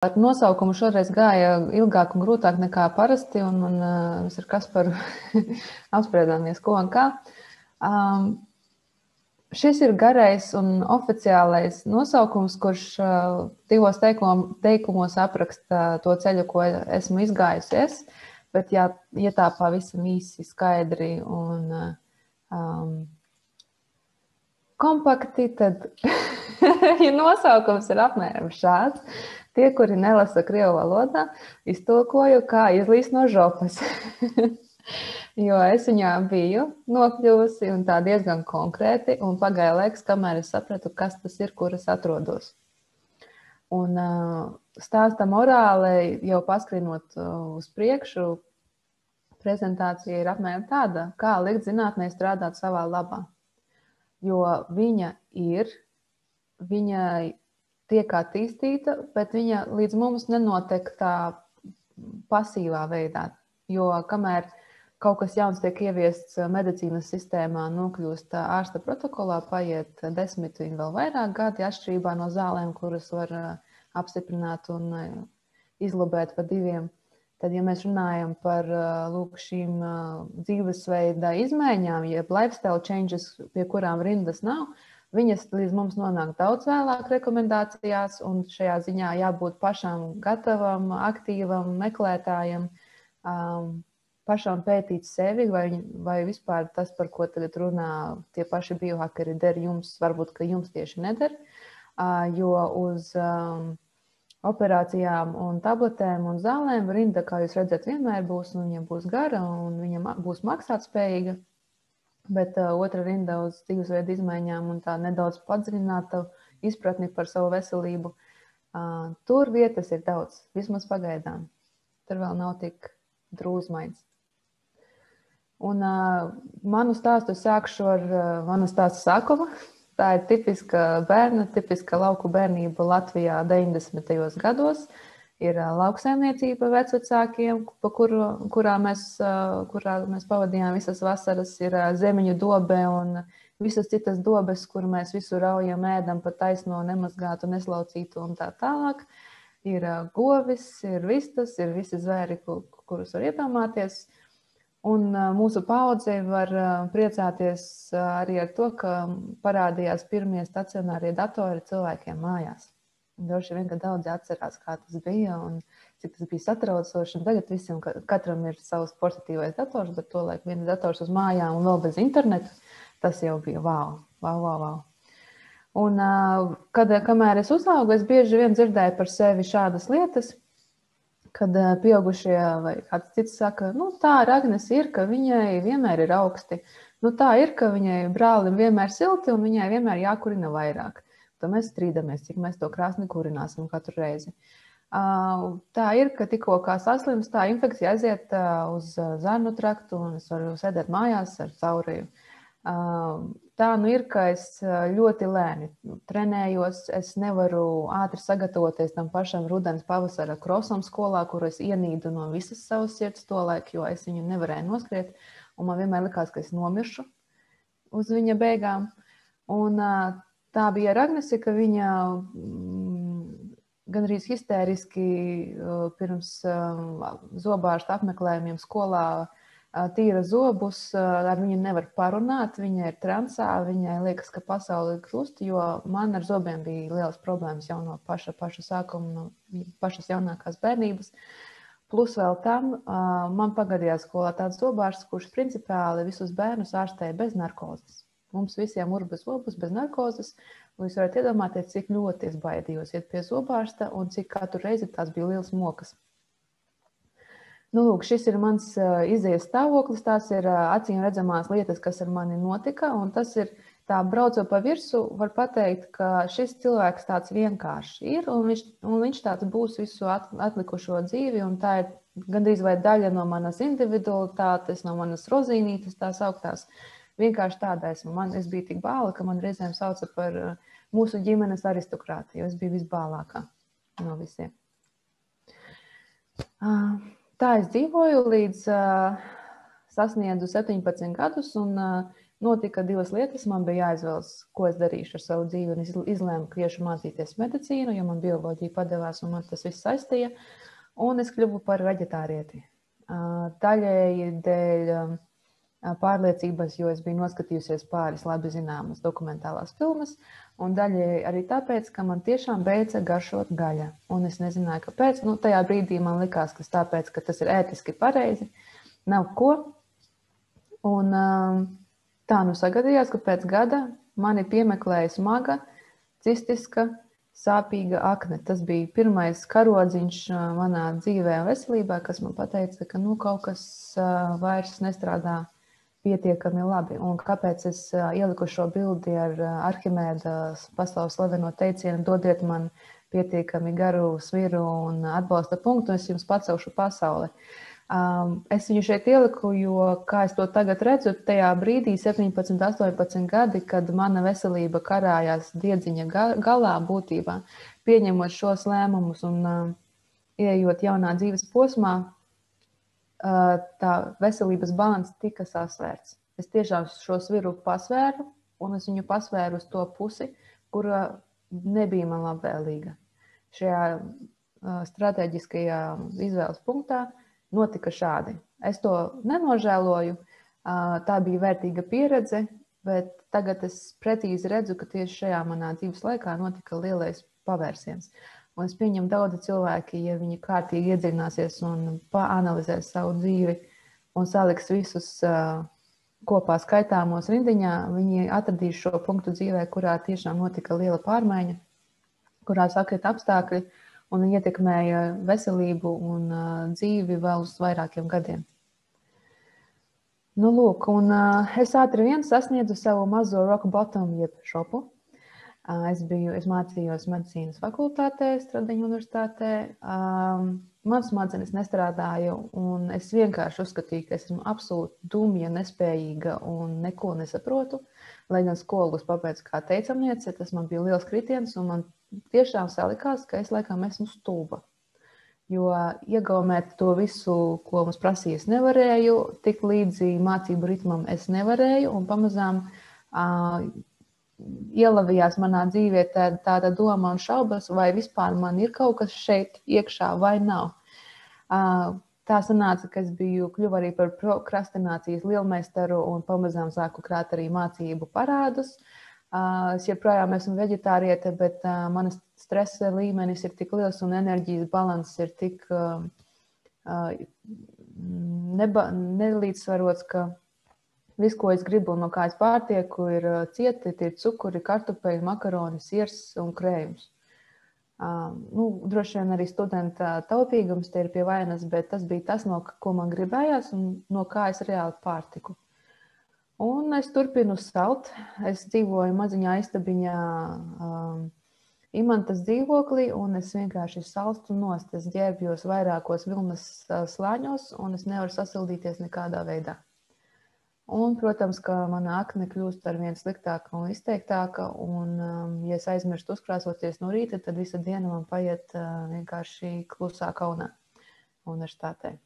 Ar nosaukumu šoreiz gāja ilgāk un grūtāk nekā parasti, un mēs ar Kasparu apspriedāmies, ko un kā. Šis ir garais un oficiālais nosaukums, kurš divos teikumos apraksta to ceļu, ko esmu izgājusi es, bet ja tā pavisam īsi, skaidri un kompakti, tad ja nosaukums ir apmēram šāds. Tie, kuri nelasa krievu valodā, iztulkoju, kā izlīst no žopas. Jo es viņā biju nokļuvusi un tā diezgan konkrēti, un pagāja laiks, kamēr es sapratu, kas tas ir, kur es atrodos. Un stāsta morāli, jau paskrinot uz priekšu, prezentācija ir apmēram tāda, kā likt zinātnē strādāt savā labā. Jo viņa tiek attīstīta, bet viņa līdz mums nenotiek tā pasīvā veidā. Jo kamēr kaut kas jauns tiek ieviests medicīnas sistēmā, nokļūst ārsta protokolā, paiet 10 un vēl vairāk gadi atšķirībā no zālēm, kuras var apstiprināt un izlobēt pa 2. Tad, ja mēs runājam par šīm dzīvesveida izmaiņām, jeb lifestyle changes, pie kurām rindas nav, viņas līdz mums nonāk daudz vēlāk rekomendācijās, un šajā ziņā jābūt pašam gatavam, aktīvam, meklētājam, pašam pētīt sevi, vai vispār tas, par ko tagad runā tie paši biohakeri, der jums, varbūt, ka jums tieši neder, jo uz operācijām un tabletēm un zālēm rinda, kā jūs redzat, vienmēr būs, un viņa būs gara, un viņa būs maksātspējīga. Bet otra rinda uz dzīvesveidu izmaiņām un tā nedaudz padziļināta izpratni par savu veselību. Tur vietas ir daudz, vismaz pagaidām. Tur vēl nav tik drūzmains. Un manu stāstu sākšu ar manu stāstu sākumu. Tā ir tipiska lauku bērnība Latvijā 90. gados. Ir lauksaimniecība vecvecākiem, kurā mēs pavadījām visas vasaras, ir zemeņu dobe un visas citas dobes, kur mēs visu raujam, ēdam pa taisno, nemazgātu, neslaucītu un tā tālāk. Ir govis, ir vistas, ir visi zvēri, kurus var iedomāties. Un mūsu paudze var priecāties arī ar to, ka parādījās pirmie stacionārie datori cilvēkiem mājās. Droši vien, ka daudzi atcerās, kā tas bija un cik tas bija satraucoši. Un tagad visiem, katram ir savs portatīvais dators, bet tolaik viens dators uz mājām un vēl bez interneta, tas jau bija wow. Un kamēr es uzaugu, es bieži vien dzirdēju par sevi šādas lietas, kad pieaugušie vai kāds cits saka, tā ar Agnesi ir, ka viņai vienmēr ir augsti. Tā ir, ka viņai brālim vienmēr silti un viņai vienmēr jākurina vairāk. Tad mēs strīdamies, cik mēs to krāsni kurināsim katru reizi. Tā ir, ka tikko kā saslims, tā infekcija aiziet uz zarnu traktu un es varu sēdēt mājās ar caurēju. Tā ir, ka es ļoti lēni trenējos, es nevaru ātri sagatavoties tam pašam rudens pavasara krosam skolā, kuru es ienīdu no visas savas sirds tolaik, jo es viņu nevarēju noskriet, un man vienmēr likās, ka es nomiršu uz viņa beigām. Un tā bija ar Agnesi, ka viņa gandrīz histēriski pirms zobārsta apmeklējumiem skolā tīra zobus, ar viņu nevar parunāt, viņa ir transā, viņai liekas, ka pasaule krust, jo man ar zobiem bija lielas problēmas jau no paša sākuma, no pašas jaunākās bērnības. Plus vēl tam man pagadījās skolā tāds zobārsts, kurš principāli visus bērnus ārstēja bez narkozes. Mums visiem urba zobus bez narkozes, un jūs varat iedomāties, cik ļoti es baidījos iet pie zobārsta un cik katru reizi tās bija liels mokas. Lūk, šis ir mans izējas stāvoklis, tās ir acīm redzamās lietas, kas ar mani notika, un tas ir tā braucot pa virsu, var pateikt, ka šis cilvēks tāds vienkārši ir, un viņš tāds būs visu atlikušo dzīvi, un tā ir gandrīz vai daļa no manas individualitātes, no manas rozīnītes, tās augtās. Vienkārši tāda esmu. Es biju tik bāla, ka man reizēm sauca par mūsu ģimenes aristokrāti, jo es biju visbālākā no visiem. Tā es dzīvoju līdz sasniedzu 17 gadus, un notika 2 lietas. Man bija jāizvēlas, ko es darīšu ar savu dzīvi, un es izlēmu, ka iešu mācīties medicīnu, jo man bioloģija padevās, un man tas viss saistīja, un es kļuvu par veģetārieti. Daļēji dēļ pārliecības, jo es biju noskatījusies pāris labi zināmas dokumentālās filmas, un daļēji arī tāpēc, ka man tiešām beidza garšot gaļa. Un es nezināju, kāpēc. Tajā brīdī man likās, ka tāpēc, ka tas ir ētiski pareizi, nav ko. Un tā sagadījās, ka pēc gada mani piemeklēja smaga, cistiska, sāpīga akne. Tas bija pirmais karodziņš manā dzīvē un veselībā, kas man pateica, ka kaut kas vairs nestrādā pietiekami labi. Un kāpēc es ieliku šo bildi ar Arhimēda pasaules slaveno teicienu dodiet man pietiekami garu sviru un atbalsta punktu, un es jums pacelšu pasauli. Es viņu šeit ieliku, jo, kā es to tagad redzu, tajā brīdī 17, 18 gadi, kad mana veselība karājās diedziņa galā būtībā, pieņemot šos lēmumus un ieejot jaunā dzīves posmā, tā veselības balans tika sasvērts. Es tiešām šo sviru pasvēru, un es viņu pasvēru uz to pusi, kura nebija man labvēlīga. Šajā strateģiskajā izvēles punktā notika šādi. Es to nenožēloju, tā bija vērtīga pieredze, bet tagad es pretīzi redzu, ka tieši šajā manā dzīves laikā notika lielais pavērsiens. Un es pieņemu, daudzi cilvēki, ja viņi kārtīgi iedziļināsies un paanalizēs savu dzīvi un saliks visus kopā skaitāmos rindiņā, viņi atradīs šo punktu dzīvē, kurā tiešām notika liela pārmaiņa, kurā sakrita apstākļi un ietekmēja veselību un dzīvi vēl uz vairākiem gadiem. Lūk, un es ātri vien sasniedzu savu mazo rock bottom, jeb šopu. Es mācījos medicīnas fakultātē, Stradiņu universitātē. Mans smadzenes nestrādāja, un es vienkārši uzskatīju, ka es esmu absolūti dumja, nespējīga un neko nesaprotu. Lai gan skolu es pabeidzu kā teicamniece, tas man bija liels kritiens, un man tiešām salikās, ka es laikam esmu stulba. Jo iegaumēt to visu, ko mums prasīja, es nevarēju, tik līdzi mācību ritmam es nevarēju, un pamazām ielavījās manā dzīvē tāda doma un šaubas, vai vispār man ir kaut kas šeit iekšā vai nav. Tā sanāca, ka es kļuvu arī par prokrastinācijas lielmeistaru un pamazām sāku krāt arī mācību parādus. Es joprojām esmu veģetāriete, bet manas stresa līmenis ir tik liels un enerģijas balans ir tik nelīdzsvarots, ka viss, ko es gribu un no kā es pārtieku, ir cieti, ir cukuri, kartupeļi, makaroni, siers un krējums. Droši vien arī studenta taupīgums te ir pie vainas, bet tas bija tas, no ko man gribējās un no kā es reāli pārtiku. Un es turpinu salt. Es dzīvoju maziņā istabiņā Imantas dzīvoklī, un es vienkārši salstu nost. Es ģērbjos vairākos vilnas slāņos, un es nevaru sasildīties nekādā veidā. Un, protams, ka mana akne kļūst ar vien sliktāka un izteiktāka, un, ja es aizmirstu uzkrāsoties no rīta, tad visa diena man paiet vienkārši klusā kaunā universitātē.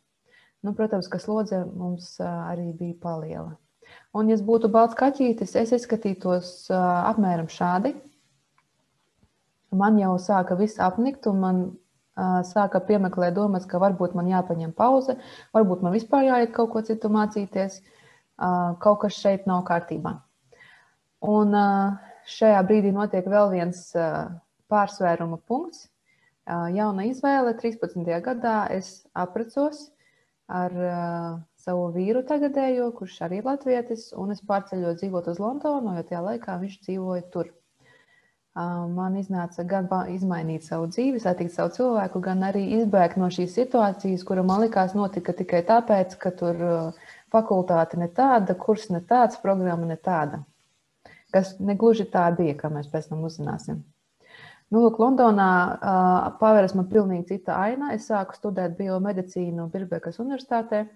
Protams, ka slodze mums arī bija paliela. Un, ja es būtu balts kaķītis, es izskatītos apmēram šādi. Man jau sāka viss apnikt, un man sāka piemeklēt domas, ka varbūt man jāpaņem pauze, varbūt man vispār jāiet kaut ko citu mācīties. Kaut kas šeit nav kārtībā. Un šajā brīdī notiek vēl viens pārsvēruma punkts. Jauna izvēle. 13. gadā es apprecos ar savu vīru tagadējo, kurš arī ir latvietis, un es pārceļos dzīvot uz Londonu, jo tajā laikā viņš dzīvoja tur. Man iznāca gan izmainīt savu dzīvi, satikt savu cilvēku, gan arī izbēgt no šīs situācijas, kura man likās notika tikai tāpēc, ka tur fakultāte ne tāda, kurs ne tāds, programma ne tāda. Kas negluži tā bija, kā mēs pēc tam uzzināsim. Lūk, Londonā paveras man pilnīgi cita aina. Es sāku studēt biomedicīnu Birbekas universitātē,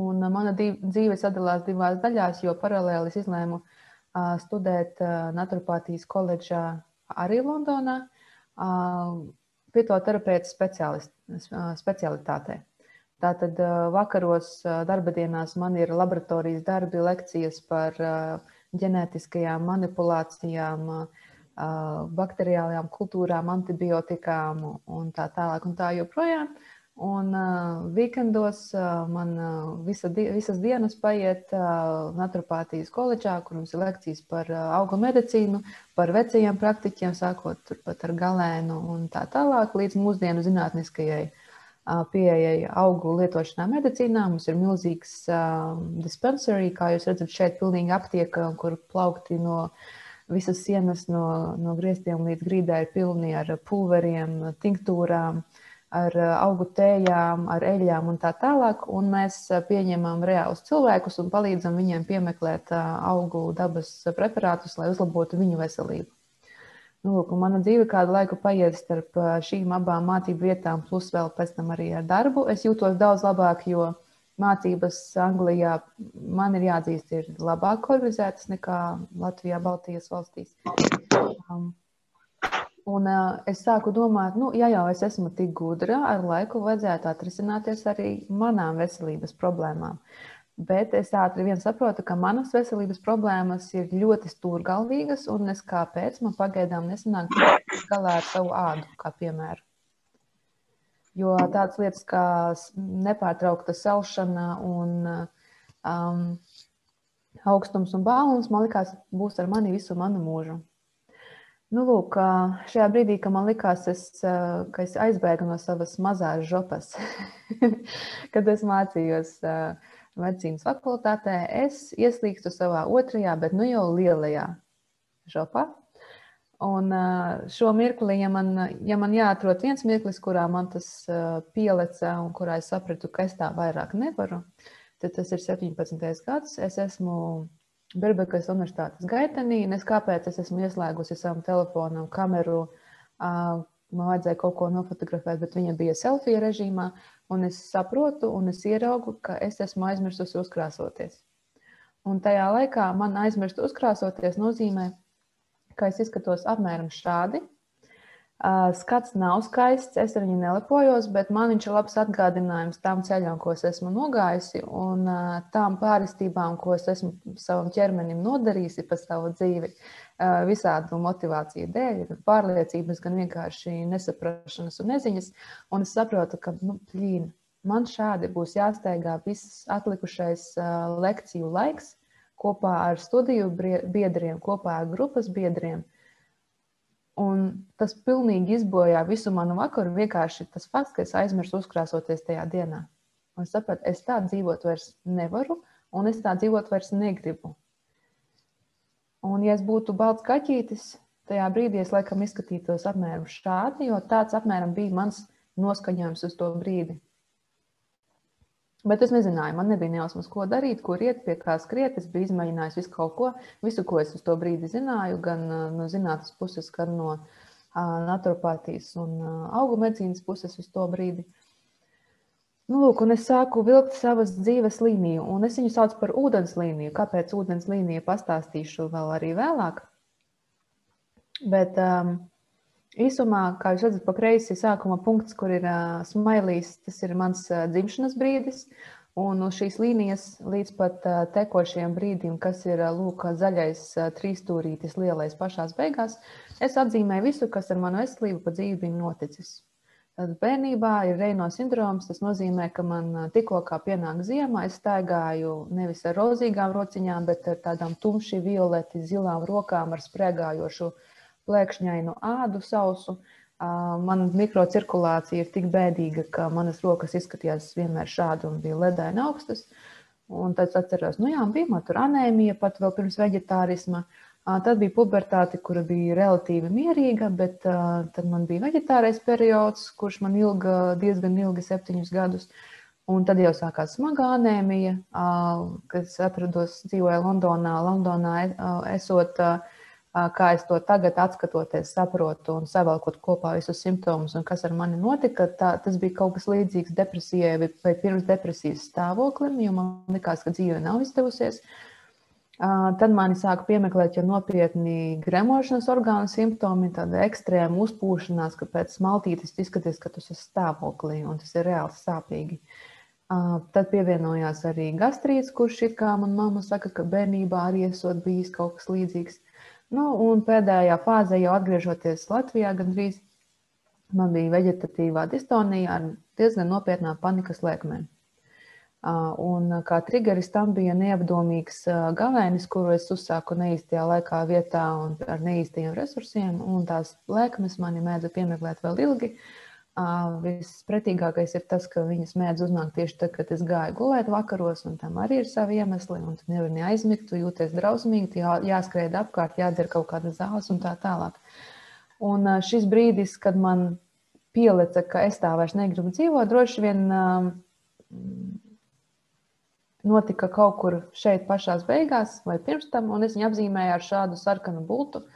un mana dzīve sadalās divās daļās, jo paralēli es izlēmu studēt naturopātijas koledžā arī Londonā, fitoterapeita specialitātē. Tātad vakaros darba dienās man ir laboratorijas darbi, lekcijas par ģenētiskajām manipulācijām, bakteriālajām kultūrām, antibiotikām un tā tālāk un tā joprojām. Un vīkendos man visas dienas paiet naturopātijas koledžā, kur mums ir lekcijas par augu medicīnu, par vecajiem praktiķiem, sākot turpat ar galēnu un tā tālāk, līdz mūsdienu zinātniskajai pieejai augu lietošanā medicīnā. Mums ir milzīgs dispensary, kā jūs redzat šeit, pilnīgi aptieka, kur plaukti no visas sienas, no griestiem līdz grīdai ir pilni ar pulveriem, tinktūrām, ar augu tējām, ar eļļām un tā tālāk. Un mēs pieņemam reālus cilvēkus un palīdzam viņiem piemeklēt augu dabas preparātus, lai uzlabotu viņu veselību. Lūk, mana dzīve kādu laiku paiet starp šīm abām mācību vietām, plus vēl pēc tam arī ar darbu. Es jūtos daudz labāk, jo mācības Anglijā, man ir jāatzīst, ir labāk organizētas nekā Latvijā, Baltijas valstīs. Un es sāku domāt, ja jau es esmu tik gudra, ar laiku vajadzētu atrisināties arī manām veselības problēmām. Bet es ātri vien saprotu, ka manas veselības problēmas ir ļoti stūrgalvīgas, un es kāpēc man pagaidām nesanāk galā ar savu ādu, kā piemēru. Jo tādas lietas kā nepārtraukta selšana un augstums un bālums, man likās, būs ar mani visu manu mūžu. Lūk, šajā brīdī, kad man likās, ka es aizbēgu no savas mazās žopas, kad es mācījos medicīnas fakultātē, es ieslīgstu savā otrajā, bet jau lielajā žopā. Un šo mirkli, ja man jāatrod viens mirklis, kurā man tas pieleca un kurā es sapratu, ka es tā vairāk nevaru, tad tas ir 17. gads. Es esmu Birbekas universitātes gaitenī, un kāpēc es esmu ieslēgusi savam telefonam kameru, man vajadzēja kaut ko nofotografēt, bet viņa bija selfija režīmā, un es saprotu, un es ieraugu, ka es esmu aizmirsusi uzkrāsoties. Un tajā laikā man aizmirst uzkrāsoties nozīmē, ka es izskatos apmēram šādi. Skats nav skaists, es ar viņu nelepojos, bet man viņš ir labs atgādinājums tām ceļām, ko es esmu nogājusi, un tām pāristībām, ko es esmu savam ķermenim nodarījusi pa savu dzīvi, visādu motivāciju dēļ, gan pārliecības, gan vienkārši nesaprašanas un neziņas. Un es saprotu, ka man šādi būs jāsteigā viss atlikušais lekciju laiks kopā ar studiju biedriem, kopā ar grupas biedriem. Un tas pilnīgi izbojā visu manu vakaru, vienkārši tas fakts, ka es aizmirsu uzkrāsoties tajā dienā. Un es sapratu, es tā dzīvot vairs nevaru, un es tā dzīvot vairs negribu. Un ja es būtu balts kaķītis, tajā brīdī es laikam izskatītos apmēram šādi, jo tāds apmēram bija mans noskaņojums uz to brīdi. Bet es nezināju, man nebija nejausmas, ko darīt, kur iet, pie kā skriet. Es biju izmēģinājis visu, ko es uz to brīdi zināju, gan no zinātnes puses, gan no naturopātijas un augu medicīnas puses uz to brīdi. Lūk, un es sāku vilkt savas dzīves līniju, un es viņu saucu par ūdens līniju. Kāpēc ūdens līnija, pastāstīšu vēl arī vēlāk. Bet īsumā, kā jūs redzat, pa kreisi sākuma punkts, kur ir smailīs, tas ir mans dzimšanas brīdis. Un uz šīs līnijas līdz pat tekošajam brīdim, kas ir lūk zaļais trīsstūrītis lielais pašās beigās, es atzīmēju visu, kas ar manu veselību pa dzīvi bija noticis. Tad bērnībā ir Reino sindroms, tas nozīmē, ka man tikko kā pienāk ziema, es staigāju nevis ar rozīgām rociņām, bet ar tādām tumši violeti zilām rokām ar sprēgājošu plēkšņainu ādu sausu. Man mikrocirkulācija ir tik bēdīga, ka manas rokas izskatījās vienmēr šādi un bija ledaini augstas. Un tad atceros, bija man tur anēmija pat vēl pirms veģetārisma. Tad bija pubertāte, kura bija relatīvi mierīga, bet tad man bija veģetārais periods, kurš man ilga diezgan ilgi 7 gadus. Un tad jau sākās smagā anēmija, kad es atrados, dzīvoju Londonā esot, kā es to tagad atskatoties saprotu un savalkot kopā visus simptomus un kas ar mani notika, tas bija kaut kas līdzīgs depresijai vai pirms depresijas stāvoklim, jo man likās, ka dzīve nav izdevusies. Tad mani sāka piemeklēt jau nopietni gremošanas orgānu simptomi, tāda ekstrēma uzpūšanās, ka pēc smaltītes izskaties, ka tas ir stāvoklī un tas ir reāli sāpīgi. Tad pievienojās arī gastrīts, kurš it kā man mamma saka, ka bērnībā arī esot bijis kaut kas līdzīgs. Nu, un pēdējā fāzē jau atgriežoties Latvijā gandrīz, man bija veģetatīvā distonija ar diezgan nopietnām panikas lēkmēm. Un kā trigeris tam bija neapdomīgs gavēnis, kuru es uzsāku neīstajā laikā vietā un ar neīstajiem resursiem, un tās lēkmes mani mēdza piemeklēt vēl ilgi. Vispretīgākais ir tas, ka viņas mēdz uznākt tieši tad, kad es gāju gulēt vakaros, un tam arī ir savi iemesli, un tu nevari neaizmigt, tu jūties drausmīgi, jāskrēd apkārt, jādzer kaut kāda zāles un tā tālāk. Un šis brīdis, kad man pielica, ka es tā vairs negribu dzīvot, droši vien notika kaut kur šeit pašās beigās vai pirms tam, un es viņu apzīmēju ar šādu sarkanu bultu.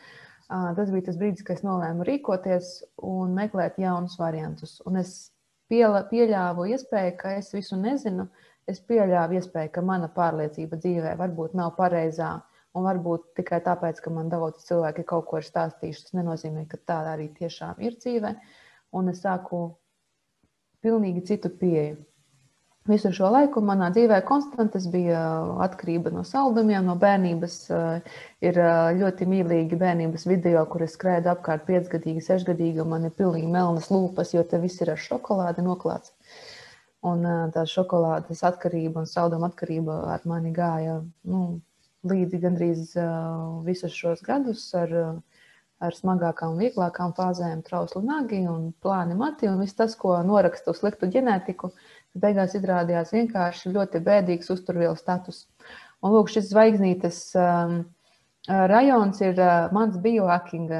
Tas bija tas brīdis, kad es nolēmu rīkoties un meklēt jaunus variantus. Un es pieļāvu iespēju, ka es visu nezinu. Es pieļāvu iespēju, ka mana pārliecība dzīvē varbūt nav pareizā un varbūt tikai tāpēc, ka man daudz cilvēki kaut ko ir stāstījuši. Tas nenozīmē, ka tā arī tiešām ir dzīvē. Un es sāku pilnīgi citu pieeju. Visu šo laiku manā dzīvē konstantas bija atkarība no saldumiem, no bērnības. Ir ļoti mīlīgi bērnības video, kur es skrēju apkārt 5-gadīgi, 6-gadīgi, un man ir pilnīgi melnas lūpas, jo te viss ir ar šokolādi noklāts. Un tā šokolādes atkarība un salduma atkarība ar mani gāja līdzi gandrīz visus šos gadus ar smagākām un vieglākām fāzēm, trausli nagi un plāni mati, un viss tas, ko noraksta uz sliktu ģenētiku, beigās izrādījās vienkārši ļoti bēdīgs uzturvielu status. Un lūk, šis zvaigznītes rajons ir mans biohackinga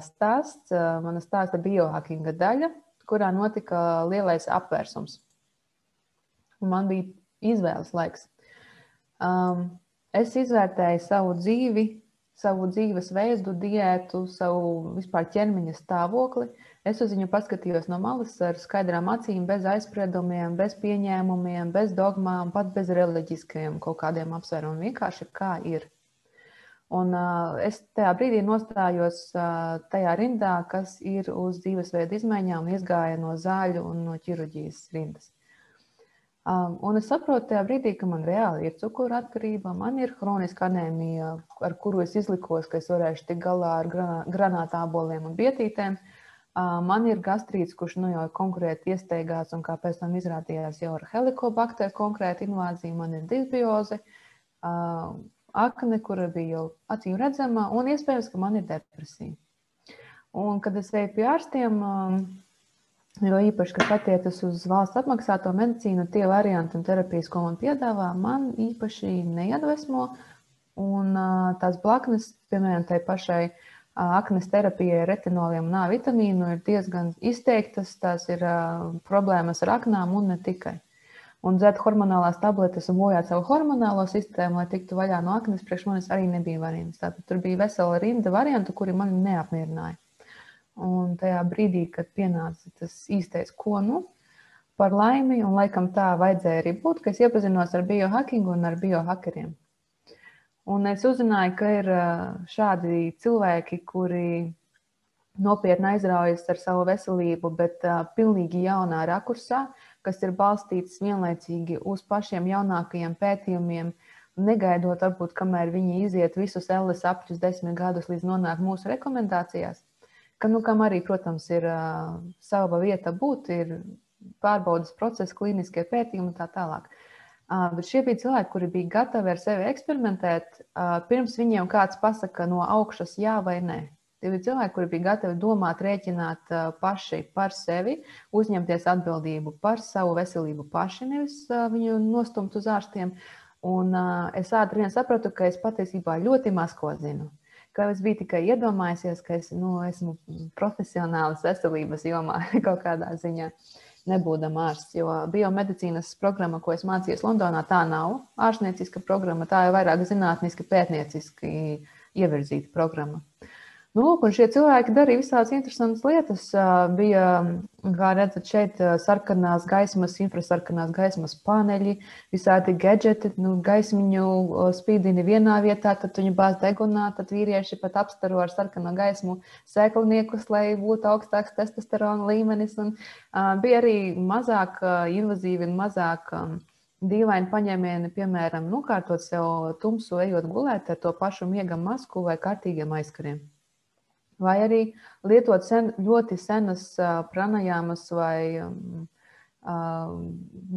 stāsts, mana stāsta biohackinga daļa, kurā notika lielais apvērsums. Un man bija izvēles laiks. Es izvērtēju savu dzīvi, savu dzīves veidu, diētu, savu vispār ķermeņa stāvokli. Es uz viņu paskatījos no malas ar skaidrām acīm, bez aizspriedumiem, bez pieņēmumiem, bez dogmām, pat bez reliģiskajiem kaut kādiem apsvērumiem. Vienkārši kā ir. Un es tajā brīdī nostājos tajā rindā, kas ir uz dzīvesveidu izmaiņām, izgāja no zāļu un no ķirurģijas rindas. Un es saprotu tajā brīdī, ka man reāli ir cukura atkarība, man ir hroniska anēmija, ar kuru es izlikos, ka es varēšu tikt galā ar granātāboliem un bietītēm. Man ir gastrīts, kurš jau konkrēti iesteigās un kā pēc tam izrādījās jau ar helikobakteru konkrēti invāziju. Man ir disbioze, akne, kura bija jau acīm redzama, un iespējams, ka man ir depresija. Un, kad es eju pie ārstiem, jo īpaši, kas attiecas uz valsts apmaksāto medicīnu, tie varianti un terapijas, ko man piedāvā, man īpaši neiedvesmo. Un tās blaknes, piemēram, tai pašai aknes terapijai, retinoliem un A vitamīnu ir diezgan izteiktas. Tās ir problēmas ar aknām un ne tikai. Un dzert hormonālās tabletes un bojāt savu hormonālo sistēmu, lai tiktu vaļā no aknes, priekš manis arī nebija variants. Tātad tur bija vesela rinda variantu, kuri mani neapmierināja. Un tajā brīdī, kad pienāca tas īstais ko par laimi, un laikam tā vajadzēja arī būt, ka es iepazinos ar biohackingu un ar biohackeriem. Un es uzzināju, ka ir šādi cilvēki, kuri nopietni aizraujas ar savu veselību, bet pilnīgi jaunā rakursā, kas ir balstīts vienlaicīgi uz pašiem jaunākajiem pētījumiem, negaidot varbūt, kamēr viņi iziet visus elles apļus 10 gadus līdz nonāk mūsu rekomendācijās, kam arī, protams, ir sava vieta būt, ir pārbaudas procesi, klīniskie pētījumi un tā tālāk. Bet šie bija cilvēki, kuri bija gatavi ar sevi eksperimentēt, pirms viņiem kāds pasaka no augšas jā vai nē. Tie bija cilvēki, kuri bija gatavi domāt, rēķināt paši par sevi, uzņemties atbildību par savu veselību paši, nevis viņu nostumt uz ārstiem. Un es ātri vien sapratu, ka es patiesībā ļoti maz ko zinu. Ka es biju tikai iedomājusies, ka es esmu profesionāls veselības jomā kaut kādā ziņā. Nebūdama ārsts, jo biomedicīnas programma, ko es mācījos Londonā, tā nav ārstnieciska programma, tā ir vairāk zinātniski, pētnieciski ievirzīta programma. Nu, lūk, un šie cilvēki darīja visādas interesantas lietas. Bija, kā redzat, šeit sarkanās gaismas, infrasarkanās gaismas paneļi, visādi gadgeti, gaismiņu spīdini vienā vietā, tad viņi bāz degunā, tad vīrieši pat apstaro ar sarkano gaismu sēklniekus, lai būtu augstāks testosterona līmenis. Un bija arī mazāk invazīvi un mazāk dīvaini paņēmieni, piemēram, nokārtot sev tumsu, ejot gulēt ar to pašu miega masku vai kārtīgiem aizkariem. Vai arī lietot ļoti senas pranajāmas vai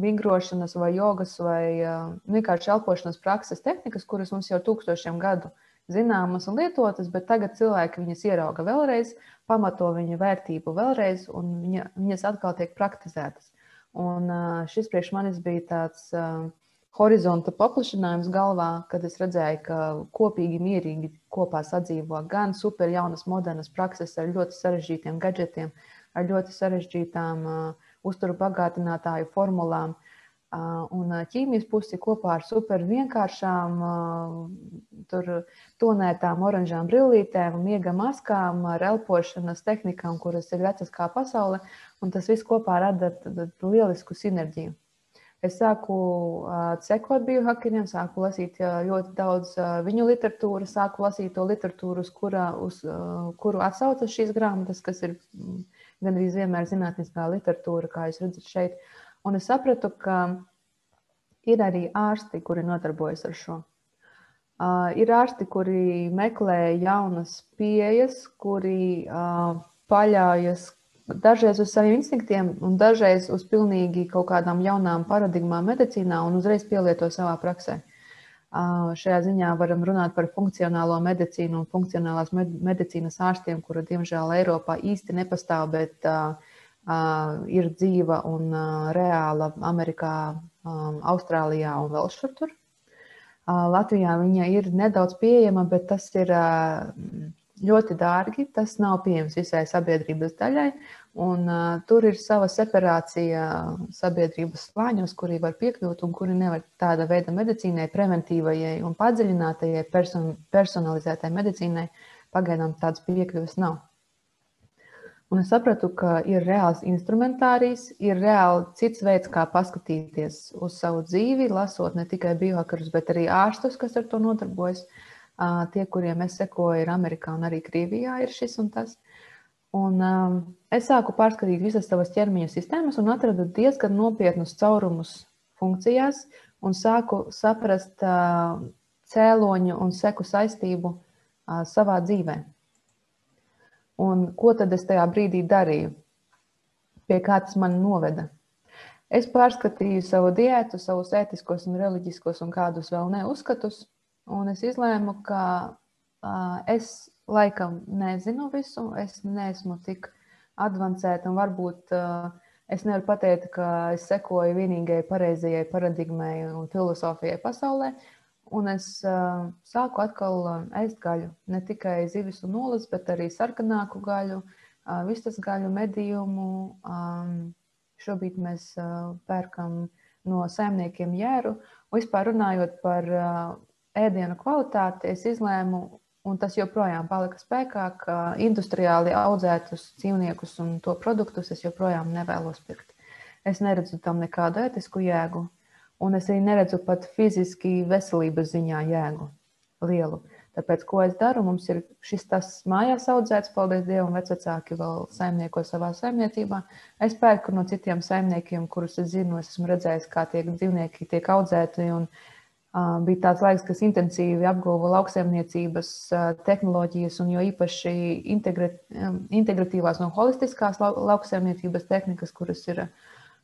vingrošanas vai jogas vai vienkārši elpošanas prakses tehnikas, kuras mums jau tūkstošiem gadu zināmas un lietotas, bet tagad cilvēki viņas ierauga vēlreiz, pamato viņa vērtību vēlreiz un viņas atkal tiek praktizētas. Un šis priekš manis bija tāds horizonta paplašinājums galvā, kad es redzēju, ka kopīgi, mierīgi kopā sadzīvo gan super jaunas, modernas prakses ar ļoti sarežģītiem gadžetiem, ar ļoti sarežģītām uzturu bagātinātāju formulām, un ķīmijas pusi kopā ar super vienkāršām, tonētām oranžām brillītēm, miega maskām, ar elpošanas tehnikām, kuras ir vecas kā pasaule, un tas viss kopā rada lielisku sinerģiju. Es sāku sekot biohakeriem, sāku lasīt ļoti daudz viņu literatūru, sāku lasīt to literatūru, uz kuru atsaucas šīs grāmatas, kas ir gandrīz vienmēr zinātniskā literatūra, kā jūs redzat šeit. Un es sapratu, ka ir arī ārsti, kuri nodarbojas ar šo. Ir ārsti, kuri meklē jaunas pieejas, kuri paļaujas dažreiz uz saviem instinktiem un dažreiz uz pilnīgi kaut kādām jaunām paradigmām medicīnā un uzreiz pielieto savā praksē. Šajā ziņā varam runāt par funkcionālo medicīnu un funkcionālās medicīnas ārstiem, kura, diemžēl, Eiropā īsti nepastāv, bet ir dzīva un reāla Amerikā, Austrālijā un vēl šur tur. Latvijā viņa ir nedaudz pieejama, bet tas ir ļoti dārgi, tas nav pieejams visai sabiedrības daļai, un tur ir sava separācija sabiedrības slāņos, kuri var piekļūt un kuri nevar tāda veida medicīnai, preventīvajai un padziļinātajai, personalizētai medicīnai, pagaidām tādas piekļuves nav. Un es sapratu, ka ir reāls instrumentārijs, ir reāli cits veids, kā paskatīties uz savu dzīvi, lasot ne tikai biohakerus, bet arī ārstus, kas ar to nodarbojas. Tie, kuriem es sekoju, ir Amerikā un arī Krievijā ir šis un tas. Un es sāku pārskatīt visas savas ķermeņa sistēmas un atradu diezgan nopietnus caurumus funkcijās un sāku saprast cēloņu un seku saistību savā dzīvē. Un ko tad es tajā brīdī darīju? Pie kā tas mani noveda? Es pārskatīju savu diētu, savus ētiskos un reliģiskos un kādus vēl neuzskatus, un es izlēmu, ka es laikam nezinu visu, es neesmu tik advancēta un varbūt es nevaru pateikt, ka es sekoju vienīgai pareizajai paradigmai un filosofijai pasaulē, un es sāku atkal ēst gaļu, ne tikai zivis un olas, bet arī sarkanāku gaļu, vistas gaļu, medījumu. Šobrīd mēs pērkam no saimniekiem jēru, un vispār runājot par ēdienu kvalitāti, es izlēmu, un tas joprojām palika spēkā, ka industriāli audzētus dzīvniekus un to produktus es joprojām nevēlos pirkt. Es neredzu tam nekādu ētisku jēgu, un es arī neredzu pat fiziski veselības ziņā jēgu lielu. Tāpēc, ko es daru, mums ir šis tas mājās audzēts, paldies Dievam, vecvecāki vēl saimnieko savā saimniecībā. Es pērku no citiem saimniekiem, kurus es zinu, es esmu redzējis, kā tie dzīvnieki tiek audzēti, un bija tāds laiks, kas intensīvi apguva lauksaimniecības tehnoloģijas un jo īpaši integratīvās un holistiskās lauksaimniecības tehnikas, kuras ir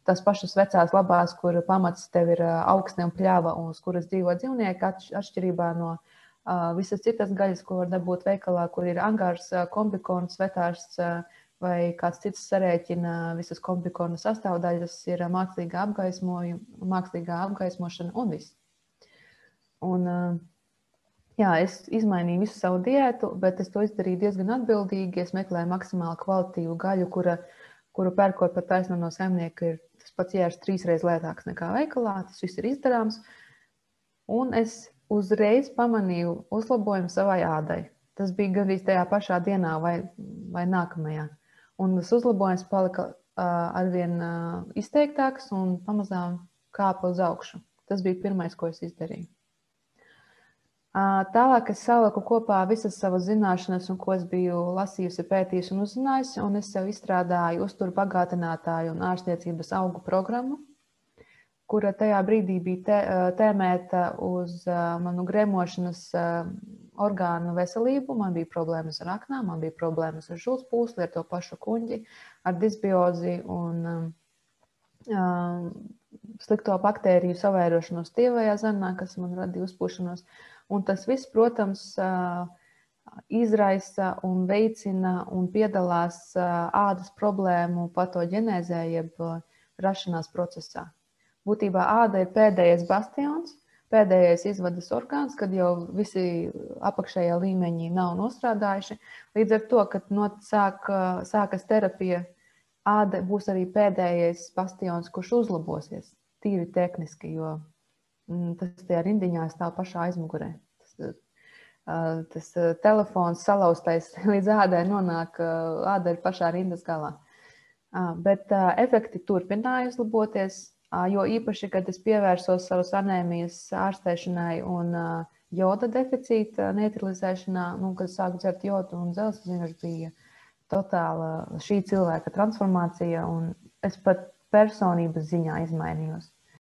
tās pašas vecās labās, kur pamats tev ir augsne un pļava, un uz kuras dzīvo dzīvnieki, atšķirībā no visas citas gaļas, ko var dabūt veikalā, kur ir angārs, kombikons, vetārs vai kāds cits sarēķina visas kombikona sastāvdaļas, ir mākslīgā apgaismošana un viss. Un, jā, es izmainīju visu savu diētu, bet es to izdarīju diezgan atbildīgi. Es meklēju maksimāli kvalitīvu gaļu, kuru pērkot pat taisno no saimnieka, ir tas pats jērs 3 reizes lētāks nekā veikalā. Tas viss ir izdarāms. Un es uzreiz pamanīju uzlabojumu savai ādai. Tas bija gandrīz tajā pašā dienā vai nākamajā. Un tas uzlabojums palika arvien izteiktāks un pamazām kāpa uz augšu. Tas bija pirmais, ko es izdarīju. Tālāk es saliku kopā visas savas zināšanas, un ko es biju lasījusi, pētījusi un uzzinājusi, un es sev izstrādāju uzturu bagātinātāju un ārstniecības augu programmu, kura tajā brīdī bija tēmēta uz manu gremošanas orgānu veselību. Man bija problēmas ar aknām, man bija problēmas ar žultspūsli, ar to pašu kuņģi, ar disbiozi un slikto baktēriju savairošanos tievajā zarnā, kas man radīja uzpūšanos. Un tas viss, protams, izraisa un veicina un piedalās ādas problēmu patoģenēzē, jeb rašanās procesā. Būtībā āda ir pēdējais bastions, pēdējais izvadas orgāns, kad jau visi apakšējie līmeņi nav nostrādājuši. Līdz ar to, kad sākas terapija, āda būs arī pēdējais bastions, kurš uzlabosies tīri tehniski, jo tas tajā rindiņā stāv pašā aizmugurē. Tas telefons salauztais līdz ādai nonāk, āda ir pašā rindas galā. Bet efekti turpināja uzlaboties, jo īpaši, kad es pievērsos savas anēmijas ārstēšanai un joda deficīta neutralizēšanā, kad sāku dzert jodu un zelta, bija totāla šī cilvēka transformācija, un es pat personības ziņā izmainījos.